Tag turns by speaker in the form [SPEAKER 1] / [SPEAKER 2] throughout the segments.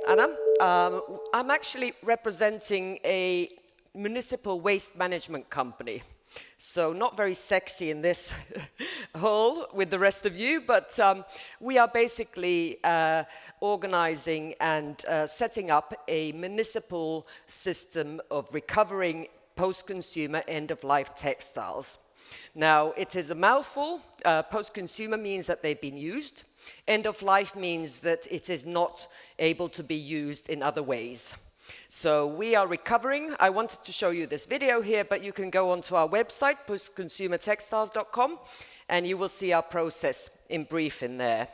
[SPEAKER 1] Anna. I'm actually representing a municipal waste management company. So not very sexy in this hall with the rest of you, but we are basically organizing and setting up a municipal system of recovering post-consumer end-of-life textiles. Now, it is a mouthful. Post-consumer means that they've been used. End-of-life means that it is not able to be used in other ways. So we are recovering. I wanted to show you this video here, but you can go onto our website, postconsumertextiles.com, and you will see our process in brief in there.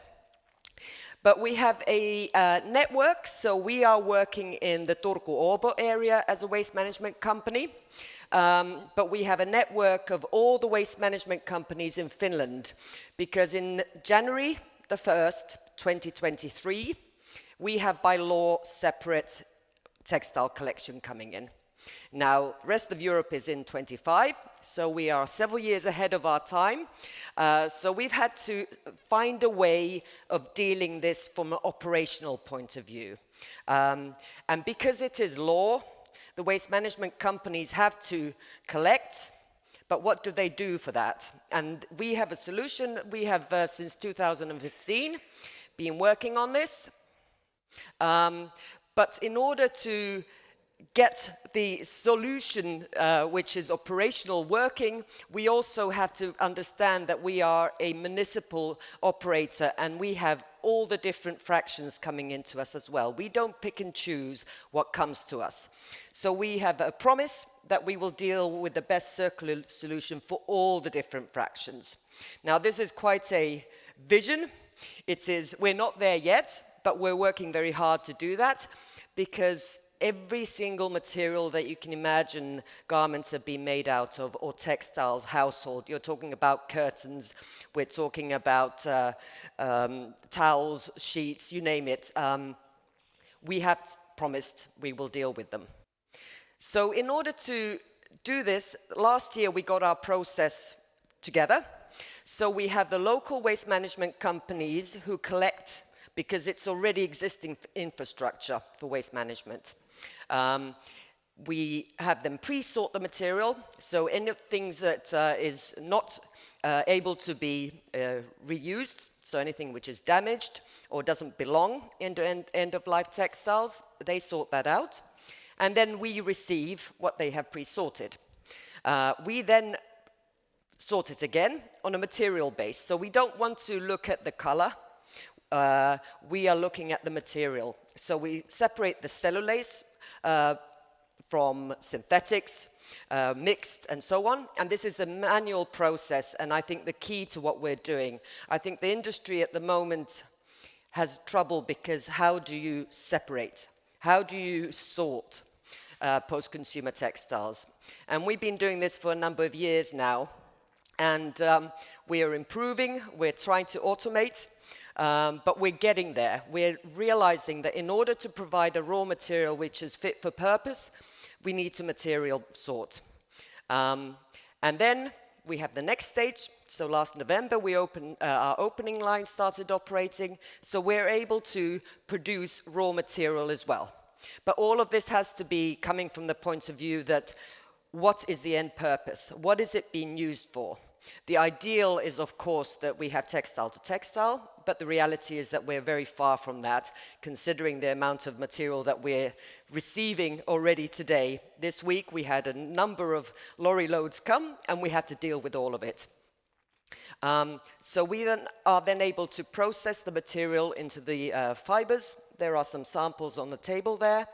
[SPEAKER 1] But we have a network, so we are working in the Turku-Åbo area as a waste management company. But we have a network of all the waste management companies in Finland, because in January the 1st, 2023, we have by law separate textile collection coming in. Now, the rest of Europe is in 25, so we are several years ahead of our time. So we've had to find a way of dealing this from an operational point of view. And because it is law, the waste management companies have to collect, but what do they do for that? And we have a solution. We have, since 2015, been working on this. But in order to get the solution, which is operational, working, we also have to understand that we are a municipal operator and we have all the different fractions coming into us as well. We don't pick and choose what comes to us. So we have a promise that we will deal with the best circular solution for all the different fractions. Now, this is quite a vision. We're not there yet, but we're working very hard to do that, because every single material that you can imagine garments have been made out of, or textiles, household. You're talking about curtains, we're talking about towels, sheets, you name it. We have promised we will deal with them. So in order to do this, last year we got our process together. So we have the local waste management companies who collect, because it's already existing infrastructure for waste management. We have them pre-sort the material, so any things that is not able to be reused, so anything which is damaged or doesn't belong in end-of-life textiles, they sort that out. And then we receive what they have pre-sorted. We then sort it again on a material base. So we don't want to look at the color. We are looking at the material. So we separate the cellulose from synthetics, mixed and so on. And this is a manual process, and I think the key to what we're doing. I think the industry at the moment has trouble, because how do you separate? How do you sort post-consumer textiles? And we've been doing this for a number of years now, and we are improving, we're trying to automate, but we're getting there. We're realizing that in order to provide a raw material which is fit for purpose, we need to material sort. And then we have the next stage. So last November, our opening line started operating, so we're able to produce raw material as well. But all of this has to be coming from the point of view that what is the end purpose? What is it being used for? The ideal is, of course, that we have textile to textile, but the reality is that we're very far from that, considering the amount of material that we're receiving already today. This week we had a number of lorry loads come, and we had to deal with all of it. So we then are able to process the material into the fibers. There are some samples on the table there.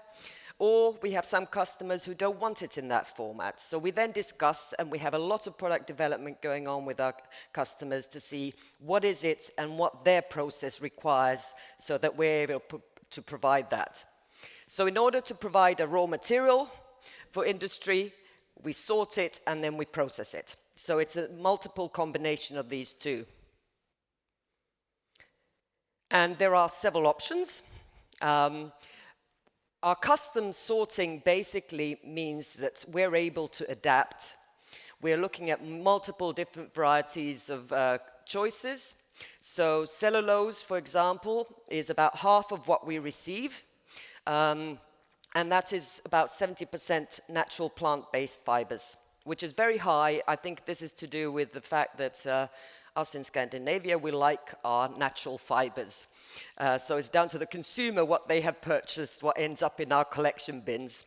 [SPEAKER 1] Or we have some customers who don't want it in that format. So we then discuss, and we have a lot of product development going on with our customers to see what is it and what their process requires, so that we're able to provide that. So in order to provide a raw material for industry, we sort it and then we process it. So it's a multiple combination of these two. And there are several options. Our custom sorting basically means that we're able to adapt. We're looking at multiple different varieties of choices, So cellulose, for example, is about half of what we receive. And that is about 70% natural plant-based fibers, which is very high. I think this is to do with the fact that us in Scandinavia, we like our natural fibers. So it's down to the consumer what they have purchased, what ends up in our collection bins.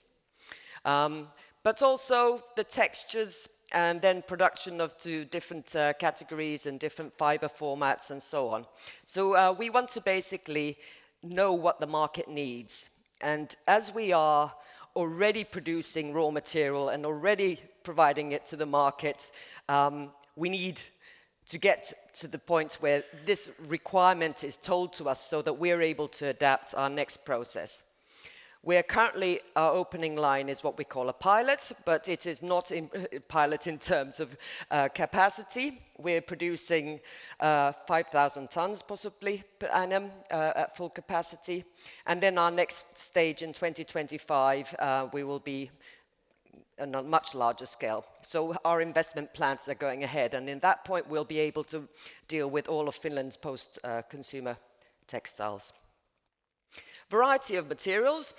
[SPEAKER 1] But also the textures and then production of two different categories and different fiber formats and so on. So we want to basically know what the market needs. And as we are already producing raw material and already providing it to the market, we need to get to the point where this requirement is told to us so that we're able to adapt our next process. We're currently, our opening line is what we call a pilot, but it is not a pilot in terms of capacity. We're producing 5,000 tons possibly per annum at full capacity. And then our next stage in 2025, we will be on a much larger scale. So our investment plans are going ahead. And in that point, we'll be able to deal with all of Finland's post-consumer textiles. Variety of materials.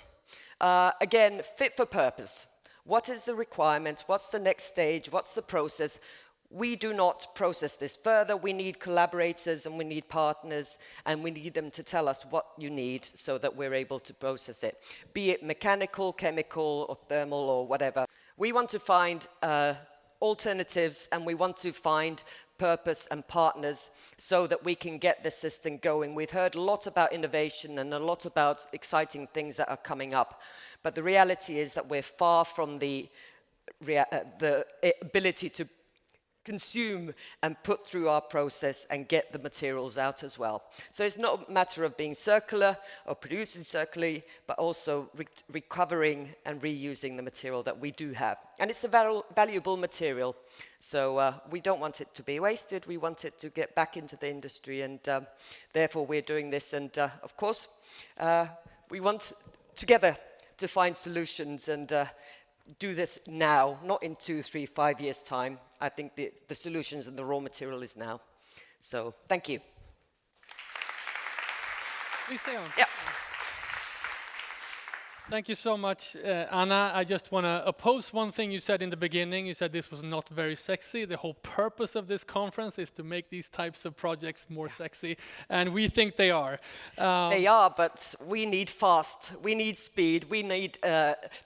[SPEAKER 1] Again, fit for purpose. What is the requirement? What's the next stage? What's the process? We do not process this further. We need collaborators and we need partners and we need them to tell us what you need so that we're able to process it, be it mechanical, chemical, or thermal, or whatever. We want to find alternatives and we want to find purpose and partners so that we can get the system going. We've heard a lot about innovation and a lot about exciting things that are coming up, but the reality is that we're far from the ability to consume and put through our process and get the materials out as well. So it's not a matter of being circular or producing circularly, but also recovering and reusing the material that we do have. And it's a valuable material, so we don't want it to be wasted. We want it to get back into the industry, and therefore we're doing this. And of course, we want together to find solutions and do this now, not in 2, 3, 5 years' time. I think the solutions and the raw material is now. So, thank you.
[SPEAKER 2] Please stay on.
[SPEAKER 1] Yeah.
[SPEAKER 2] Thank you so much, Anna. I just want to oppose one thing you said in the beginning. You said this was not very sexy. The whole purpose of this conference is to make these types of projects more sexy, and we think they are.
[SPEAKER 1] They are, but we need fast. We need speed. We need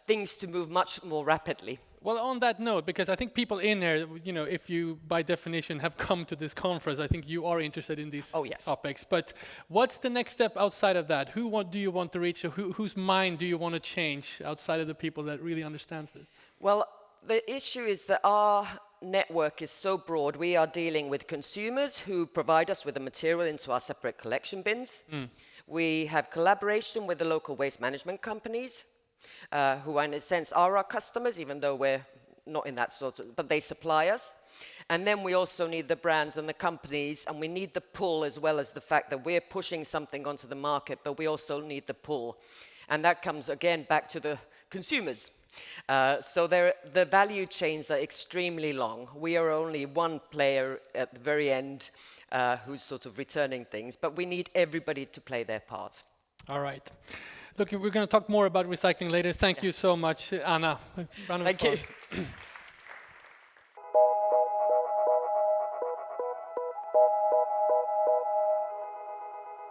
[SPEAKER 1] things to move much more rapidly.
[SPEAKER 2] Well, on that note, because I think people in there, you know, if you by definition have come to this conference, I think you are interested in these topics. But what's the next step outside of that? Who do you want to reach? Whose mind do you want to change outside of the people that really understands this?
[SPEAKER 1] Well, the issue is that our network is so broad. We are dealing with consumers who provide us with the material into our separate collection bins. We have collaboration with the local waste management companies. Who in a sense are our customers, even though we're not in that sort of, but they supply us. And then we also need the brands and the companies, and we need the pull as well as the fact that we're pushing something onto the market, but we also need the pull. And that comes again back to the consumers. So the value chains are extremely long. We are only one player at the very end who's sort of returning things, but we need everybody to play their part.
[SPEAKER 2] All right. Look, we're going to talk more about recycling later. Thank you so much, Anna. Round of applause.
[SPEAKER 1] Thank you.